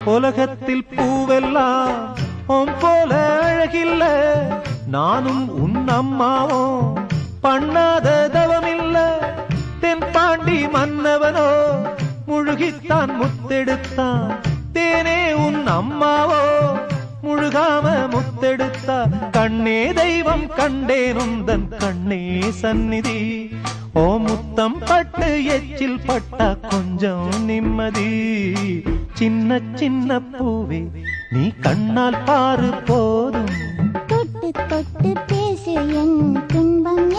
உலகத்தில் பூவெல்லாம் உன் போல அழகில்ல, நானும் உன் அம்மாவும் பண்ணாத தவமில்ல. தென்பாண்டி மன்னவனோ முழுகித்தான் முத்தெடுத்தான், தேனே உன் அம்மாவோ முழுகாம முத்தெடுத்தா. கண்ணே தெய்வம் கண்டேன் உந்தன் கண்ணே சந்நிதி, ஓ முத்தம் பட்டு எச்சில் பட்டா கொஞ்சம் நிம்மதி. சின்ன சின்ன பூவே நீ கண்ணால் பாரு போதும், தொட்டு தொட்டு பேசு என் துன்பம்